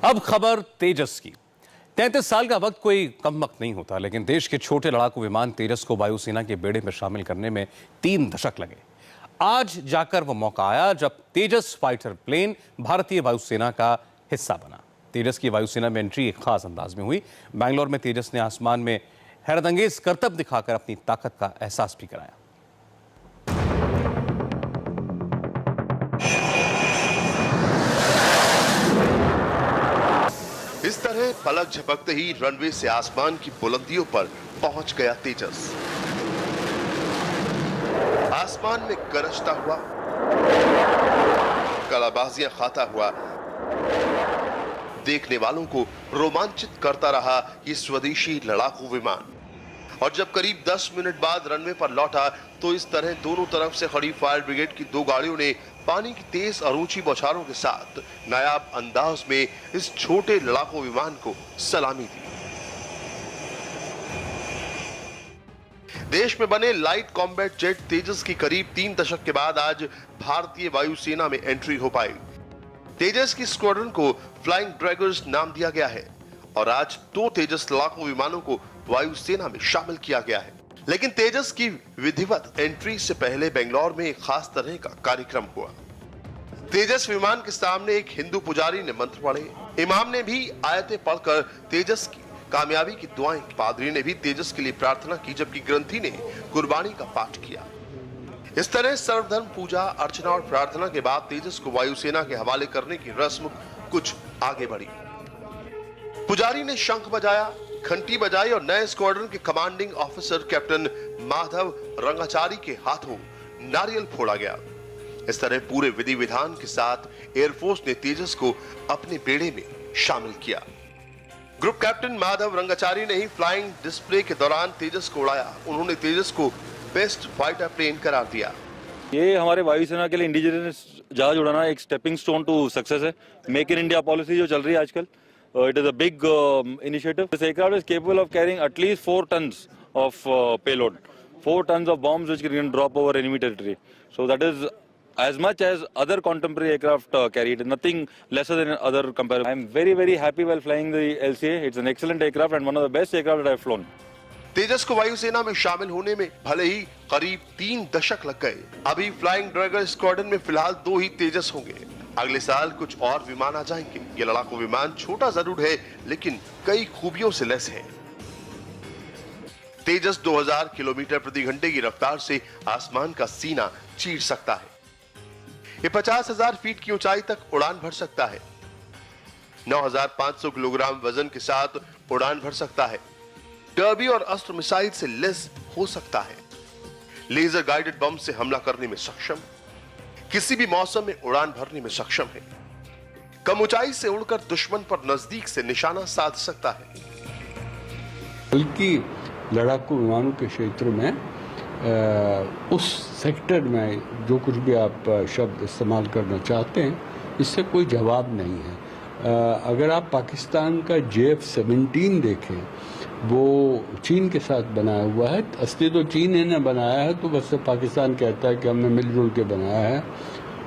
अब खबर तेजस की। 33 साल का वक्त कोई कम वक्त नहीं होता, लेकिन देश के छोटे लड़ाकू विमान तेजस को वायुसेना के बेड़े में शामिल करने में 3 दशक लगे। आज जाकर वो मौका आया जब तेजस फाइटर प्लेन भारतीय वायुसेना का हिस्सा बना। तेजस की वायुसेना में एंट्री एक खास अंदाज में हुई। बैंगलोर में तेजस ने आसमान में हैरतअंगेज करतब दिखाकर अपनी ताकत का एहसास भी कराया। इस तरह पलक झपकते ही रनवे से आसमान की बुलंदियों पर पहुंच गया तेजस। आसमान में गरजता हुआ, कलाबाजियां खाता हुआ, देखने वालों को रोमांचित करता रहा ये स्वदेशी लड़ाकू विमान। और जब करीब 10 मिनट बाद रनवे पर लौटा तो इस तरह दोनों तरफ से खड़ी फायर ब्रिगेड की 2 गाड़ियों ने पानी की तेज और ऊंची बौछारों के साथ नायाब अंदाज में इस छोटे लड़ाकू विमान को सलामी दी। देश में बने लाइट कॉम्बैट जेट तेजस की करीब 3 दशक के बाद आज भारतीय वायुसेना में एंट्री हो पाई। तेजस की स्क्वाड्रन को फ्लाइंग ड्रैगर्स नाम दिया गया है और आज 2 तेजस लड़ाकू विमानों को वायुसेना में शामिल किया गया है। लेकिन तेजस की विधिवत एंट्री से पहले बेंगलौर में एक खास तरह का कार्यक्रम हुआ। तेजस विमान के सामने एक हिंदू पुजारी ने मंत्र पढ़े, इमाम ने भी आयतें पढ़कर तेजस की कामयाबी की दुआएं की। पादरी ने भी तेजस के लिए प्रार्थना की, जबकि ग्रंथी ने कुर्बानी का पाठ किया। इस तरह सर्वधर्म पूजा अर्चना और प्रार्थना के बाद तेजस को वायुसेना के हवाले करने की रस्म कुछ आगे बढ़ी। पुजारी ने शंख बजाया, घंटी बजाई और नए स्क्वाड्रन के commanding officer captain Madhav Rangachari के हाथों नारियल फोड़ा गया। इस तरह पूरे विधि विधान के साथ एयरफोर्स ने तेजस को अपने बेड़े में शामिल किया। ग्रुप कैप्टन माधव रंगाचारी ने ही फ्लाइंग डिस्प्ले के दौरान तेजस को उड़ाया। उन्होंने तेजस को बेस्ट फाइटर प्लेन करार दिया। ये हमारे वायुसेना के लिए इंडिजिनस जहाज उड़ाना एक स्टेपिंग स्टोन टू सक्सेस है। मेक इन इंडिया पॉलिसी जो चल रही है आजकल, it is a big initiative. This aircraft is capable of carrying at least 4 tons of payload, 4 tons of bombs which can drop over enemy territory. So that is as much as other contemporary aircraft carry. It is nothing lesser than other comparable. I am very, very happy while flying the LCA. It's an excellent aircraft and one of the best aircraft that I have flown. तेजस को वायुसेना में शामिल होने में भले ही करीब 3 दशक लग गए। अभी फ्लाइंग ड्रैगन स्क्वाड्रन में फिलहाल 2 ही तेजस होंगे। अगले साल कुछ और विमान आ जाएंगे। ये लड़ाकू विमान छोटा जरूर है, लेकिन कई खूबियों से लैस है। तेजस 2000 किलोमीटर प्रति घंटे की रफ्तार से आसमान का सीना चीर सकता है। ये 50,000 फीट की ऊंचाई तक उड़ान भर सकता है। 9,500 किलोग्राम वजन के साथ उड़ान भर सकता है। डर्बी और अस्त्र मिसाइल से लैस हो सकता है। लेजर गाइडेड बम से हमला करने में सक्षम, किसी भी मौसम में उड़ान भरने में सक्षम है। कम ऊंचाई से उड़कर दुश्मन पर नजदीक से निशाना साध सकता है। बल्कि लड़ाकू विमानों के क्षेत्र में उस सेक्टर में जो कुछ भी आप शब्द इस्तेमाल करना चाहते हैं, इससे कोई जवाब नहीं है। अगर आप पाकिस्तान का JF-17 देखें, वो चीन के साथ बनाया हुआ है। असली तो चीन ने बनाया है, तो बस पाकिस्तान कहता है कि हमने मिलजुल के बनाया है।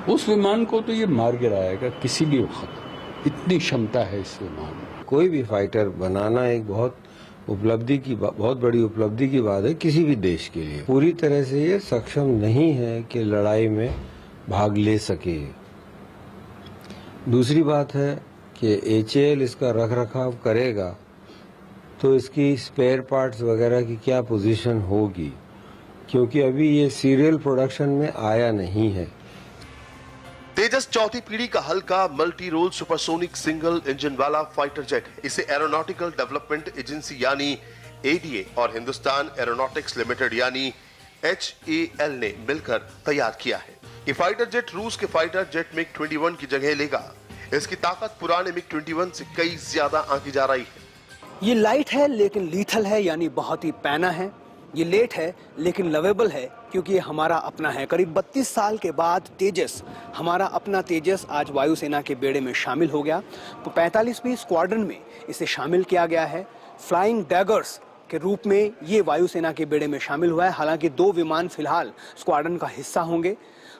उस विमान को तो ये मार गिराएगा किसी भी वक्त। इतनी क्षमता है इस विमान में। कोई भी फाइटर बनाना एक बहुत बड़ी उपलब्धि की बात है किसी भी देश के लिए। पूरी तरह से ये सक्षम नहीं है कि लड़ाई में भाग ले सके। दूसरी बात है कि HAL इसका रख रखाव करेगा तो इसकी स्पेयर पार्ट्स वगैरह की क्या पोजीशन होगी, क्योंकि अभी ये सीरियल प्रोडक्शन में आया नहीं है। तेजस चौथी पीढ़ी का हल्का multi role supersonic single engine वाला फाइटर जेट है। इसे एरोनॉटिकल डेवलपमेंट एजेंसी यानी ADA और हिंदुस्तान एरोनॉटिक्स लिमिटेड यानी HAL ने मिलकर तैयार किया है। ये फाइटर जेट रूस के फाइटर जेट MiG-21 की जगह लेगा। इसकी ताकत पुराने MiG-21 से कई ज्यादा आंकी जा रही है। ये लाइट है लेकिन लीथल है, यानी बहुत ही पैना है। ये लेट है लेकिन लवेबल है, क्योंकि ये हमारा अपना है। करीब 32 साल के बाद तेजस, हमारा अपना तेजस, आज वायुसेना के बेड़े में शामिल हो गया। तो 45वीं स्क्वाड्रन में इसे शामिल किया गया है। फ्लाइंग डैगर्स के रूप में ये वायुसेना के बेड़े में शामिल हुआ है। हालांकि 2 विमान फिलहाल स्क्वाड्रन का हिस्सा होंगे।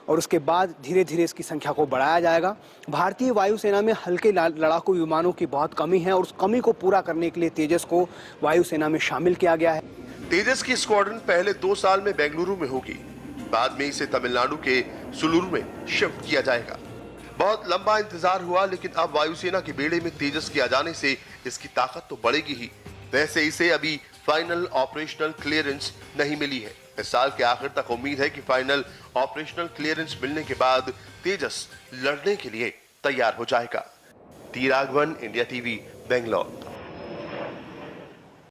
और उसके बाद धीरे धीरे इसकी संख्या को बढ़ाया जाएगा। भारतीय वायुसेना में हल्के लड़ाकू विमानों की बहुत कमी है और उस कमी को पूरा करने के लिए तेजस को वायुसेना में शामिल किया गया है। तेजस की स्क्वाड्रन पहले 2 साल में बेंगलुरु में होगी, बाद में इसे तमिलनाडु के सुलूर में शिफ्ट किया जाएगा। बहुत लंबा इंतजार हुआ, लेकिन अब वायुसेना के बेड़े में तेजस के आ जाने से इसकी ताकत तो बढ़ेगी ही। वैसे इसे अभी फाइनल ऑपरेशनल क्लियरेंस नहीं मिली है। इस साल के आखिर तक उम्मीद है कि फाइनल ऑपरेशनल क्लियरेंस मिलने के बाद तेजस लड़ने के लिए तैयार हो जाएगा। T Raghavan, India TV, Bangalore.